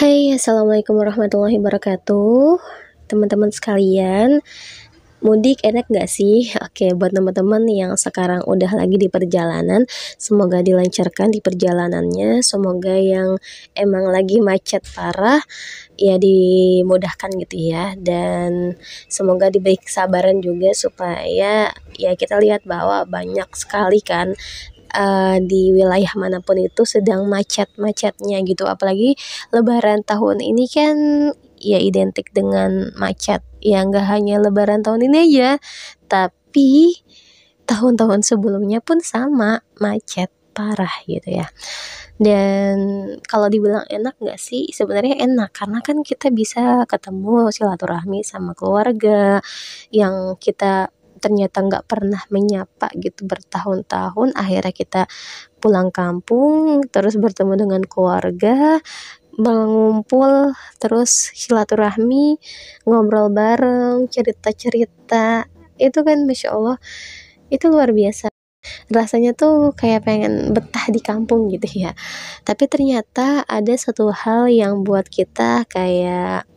Hai, assalamualaikum warahmatullahi wabarakatuh. Teman-teman sekalian, mudik enak gak sih? Oke, buat teman-teman yang sekarang udah lagi di perjalanan, semoga dilancarkan di perjalanannya. Semoga yang emang lagi macet parah, ya dimudahkan gitu ya. Dan semoga diberi kesabaran juga supaya ya kita lihat bahwa banyak sekali kan di wilayah manapun itu sedang macet-macetnya gitu. Apalagi Lebaran tahun ini kan ya identik dengan macet. Ya nggak hanya Lebaran tahun ini aja, tapi tahun-tahun sebelumnya pun sama macet parah gitu ya. Dan kalau dibilang enak nggak sih? Sebenarnya enak karena kan kita bisa ketemu silaturahmi sama keluarga yang kita ternyata nggak pernah menyapa gitu bertahun-tahun. Akhirnya kita pulang kampung terus bertemu dengan keluarga, mengumpul, terus silaturahmi, ngobrol bareng, cerita-cerita. Itu kan Masya Allah, itu luar biasa. Rasanya tuh kayak pengen betah di kampung gitu ya. Tapi ternyata ada satu hal yang buat kita kayak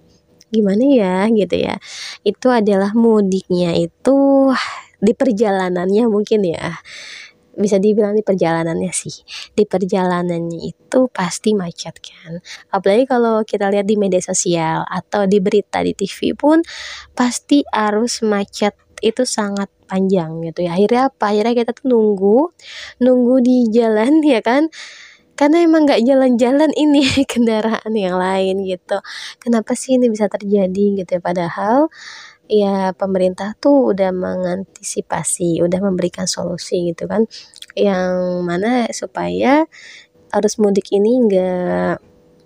gimana ya gitu ya. Itu adalah mudiknya itu di perjalanannya mungkin ya. Bisa dibilang di perjalanannya sih. Di perjalanannya itu pasti macet kan. Apalagi kalau kita lihat di media sosial atau di berita di TV pun pasti arus macet itu sangat panjang gitu ya. Akhirnya apa? Akhirnya kita tuh nunggu di jalan ya kan. Karena emang nggak jalan-jalan ini kendaraan yang lain gitu. Kenapa sih ini bisa terjadi gitu ya? Padahal ya pemerintah tuh udah mengantisipasi, udah memberikan solusi gitu kan, yang mana supaya arus mudik ini enggak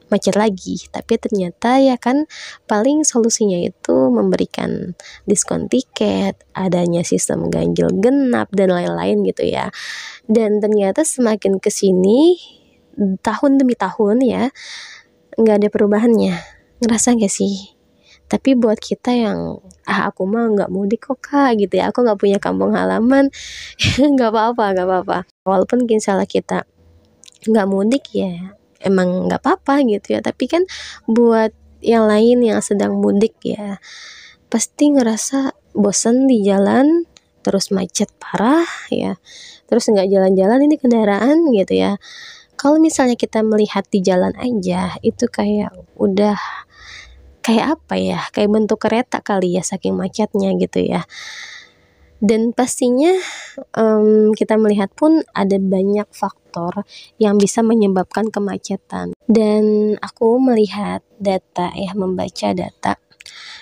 macet lagi. Tapi ternyata ya kan paling solusinya itu memberikan diskon tiket, adanya sistem ganjil genap dan lain-lain gitu ya. Dan ternyata semakin kesini tahun demi tahun ya nggak ada perubahannya. Ngerasa nggak sih? Tapi buat kita yang aku mah nggak mudik kok kak gitu ya, aku nggak punya kampung halaman, nggak apa-apa. Walaupun misalnya kita nggak mudik ya emang nggak apa-apa gitu ya. Tapi kan buat yang lain yang sedang mudik ya pasti ngerasa bosen di jalan, terus macet parah ya, terus nggak jalan-jalan ini kendaraan gitu ya. Kalau misalnya kita melihat di jalan aja itu kayak udah kayak apa ya, kayak bentuk kereta kali ya saking macetnya gitu ya. Dan pastinya kita melihat pun ada banyak faktor yang bisa menyebabkan kemacetan. Dan aku melihat data ya, membaca data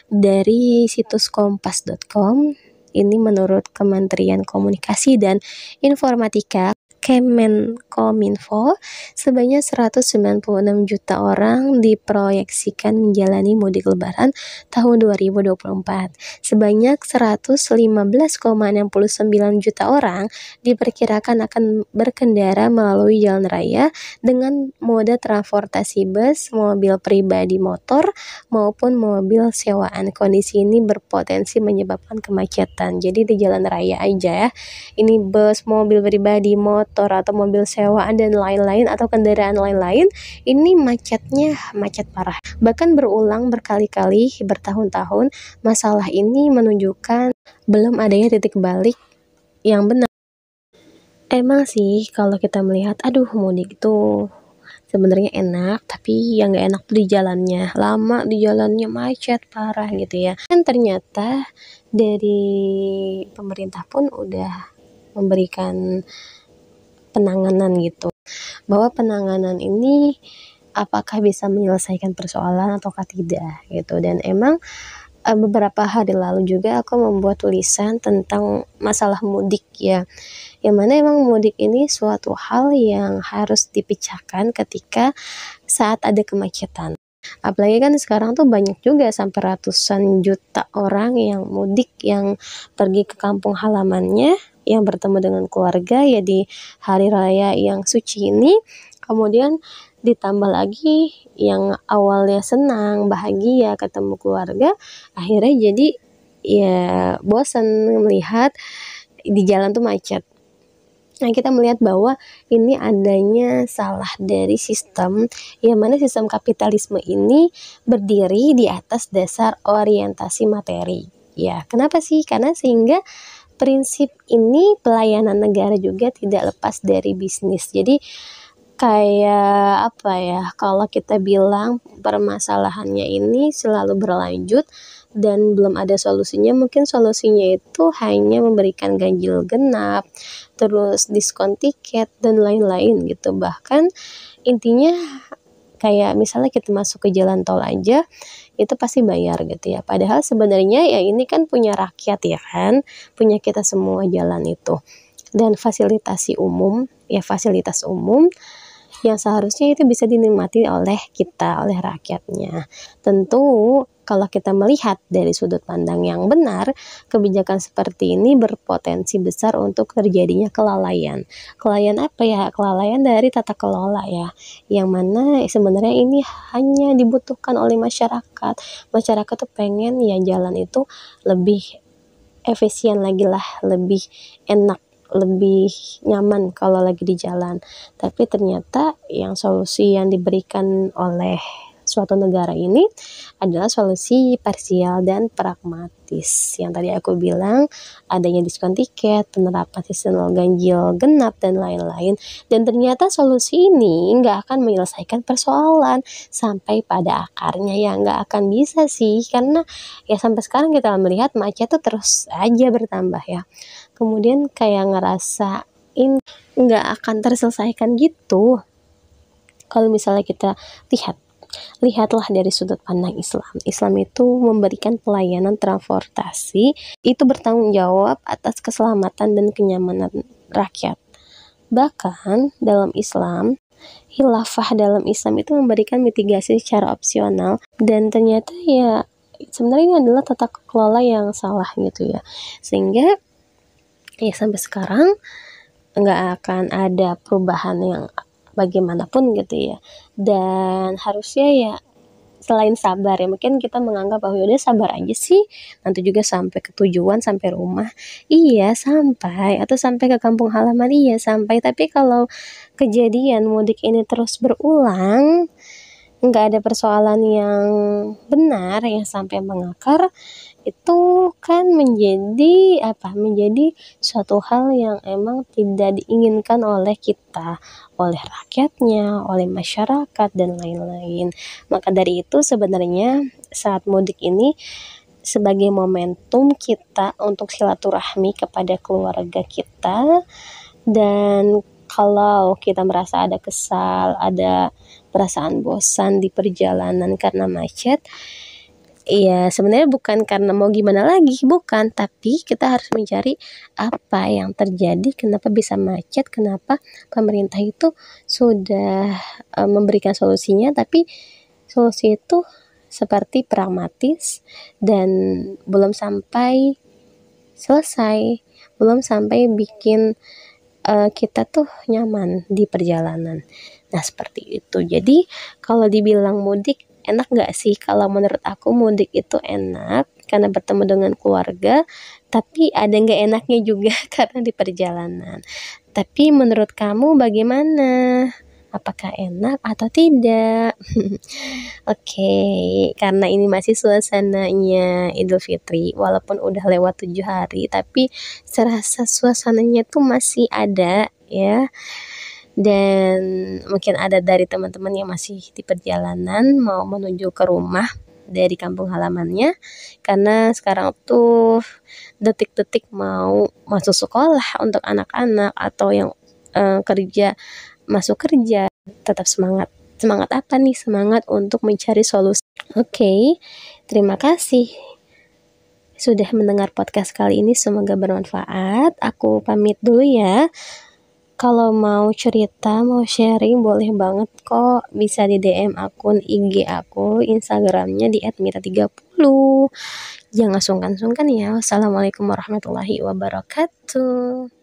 dari situs kompas.com. Ini menurut Kementerian Komunikasi dan Informatika Kemenkominfo, sebanyak 196 juta orang diproyeksikan menjalani mudik lebaran tahun 2024. Sebanyak 115,69 juta orang diperkirakan akan berkendara melalui jalan raya dengan moda transportasi bus, mobil pribadi motor, maupun mobil sewaan. Kondisi ini berpotensi menyebabkan kemacetan. Jadi di jalan raya aja ya, ini bus, mobil pribadi, motor atau mobil sewaan dan lain-lain atau kendaraan lain-lain, ini macetnya macet parah. Bahkan berulang berkali-kali bertahun-tahun. Masalah ini menunjukkan belum adanya titik balik yang benar. Emang sih kalau kita melihat aduh mudik itu sebenarnya enak, tapi yang nggak enak tuh di jalannya, lama di jalannya, macet parah gitu ya. Dan ternyata dari pemerintah pun udah memberikan penanganan gitu, bahwa penanganan ini apakah bisa menyelesaikan persoalan ataukah tidak gitu. Dan emang beberapa hari lalu juga aku membuat tulisan tentang masalah mudik ya, yang mana emang mudik ini suatu hal yang harus dipecahkan ketika saat ada kemacetan. Apalagi kan sekarang tuh banyak juga sampai ratusan juta orang yang mudik, yang pergi ke kampung halamannya, yang bertemu dengan keluarga ya di hari raya yang suci ini. Kemudian ditambah lagi yang awalnya senang, bahagia ketemu keluarga, akhirnya jadi ya bosan melihat di jalan tuh macet. Nah, kita melihat bahwa ini adanya salah dari sistem, yang mana sistem kapitalisme ini berdiri di atas dasar orientasi materi. Ya, kenapa sih? Karena sehingga prinsip ini pelayanan negara juga tidak lepas dari bisnis. Jadi kayak apa ya, kalau kita bilang permasalahannya ini selalu berlanjut dan belum ada solusinya, mungkin solusinya itu hanya memberikan ganjil genap, terus diskon tiket dan lain-lain gitu. Bahkan intinya kayak misalnya kita masuk ke jalan tol aja itu pasti bayar gitu ya. Padahal sebenarnya ya ini kan punya rakyat ya kan, punya kita semua jalan itu. Dan fasilitas umum yang seharusnya itu bisa dinikmati oleh kita, oleh rakyatnya. Tentu kalau kita melihat dari sudut pandang yang benar, kebijakan seperti ini berpotensi besar untuk terjadinya kelalaian. Kelalaian apa ya? Kelalaian dari tata kelola ya, yang mana sebenarnya ini hanya dibutuhkan oleh masyarakat. Masyarakat tuh pengen ya jalan itu lebih efisien lagi lah, lebih enak, lebih nyaman kalau lagi di jalan. Tapi ternyata yang solusi yang diberikan oleh suatu negara ini adalah solusi parsial dan pragmatis. Yang tadi aku bilang adanya diskon tiket, penerapan sistem ganjil genap dan lain-lain. Dan ternyata solusi ini nggak akan menyelesaikan persoalan sampai pada akarnya, ya nggak akan bisa sih, karena ya sampai sekarang kita melihat macet tuh terus aja bertambah ya. Kemudian kayak ngerasain nggak akan terselesaikan gitu. Kalau misalnya kita lihatlah dari sudut pandang Islam. Islam itu memberikan pelayanan transportasi, itu bertanggung jawab atas keselamatan dan kenyamanan rakyat. Bahkan dalam Islam, khilafah dalam Islam itu memberikan mitigasi secara opsional, dan ternyata ya sebenarnya ini adalah tata kelola yang salah gitu ya. Sehingga ya sampai sekarang nggak akan ada perubahan yang bagaimanapun gitu ya. Dan harusnya ya selain sabar ya, mungkin kita menganggap bahwa udah sabar aja sih, nanti juga sampai ke tujuan, sampai rumah. Iya sampai, atau sampai ke kampung halaman, iya sampai. Tapi kalau kejadian mudik ini terus berulang, nggak ada persoalan yang benar yang sampai mengakar, itu kan menjadi suatu hal yang emang tidak diinginkan oleh kita, oleh rakyatnya, oleh masyarakat dan lain-lain. Maka dari itu sebenarnya saat mudik ini sebagai momentum kita untuk silaturahmi kepada keluarga kita. Dan kalau kita merasa ada kesal, ada perasaan bosan di perjalanan karena macet, iya, sebenarnya bukan karena mau gimana lagi, bukan, tapi kita harus mencari apa yang terjadi, kenapa bisa macet, kenapa pemerintah itu sudah memberikan solusinya, tapi solusi itu seperti pragmatis dan belum sampai selesai, belum sampai bikin kita tuh nyaman di perjalanan. Nah, seperti itu. Jadi, kalau dibilang mudik enak nggak sih? Kalau menurut aku mudik itu enak karena bertemu dengan keluarga, tapi ada nggak enaknya juga karena di perjalanan. Tapi menurut kamu bagaimana? Apakah enak atau tidak? Oke, karena ini masih suasananya Idul Fitri, walaupun udah lewat 7 hari, tapi serasa suasananya tuh masih ada ya. Dan mungkin ada dari teman-teman yang masih di perjalanan mau menuju ke rumah dari kampung halamannya, karena sekarang tuh detik-detik mau masuk sekolah untuk anak-anak atau yang masuk kerja. Tetap semangat. Semangat apa nih? Semangat untuk mencari solusi. Oke, terima kasih sudah mendengar podcast kali ini, semoga bermanfaat. Aku pamit dulu ya. Kalau mau cerita, mau sharing, boleh banget kok. Bisa di DM akun IG aku, Instagramnya di @mira30. Jangan sungkan-sungkan ya. Wassalamualaikum warahmatullahi wabarakatuh.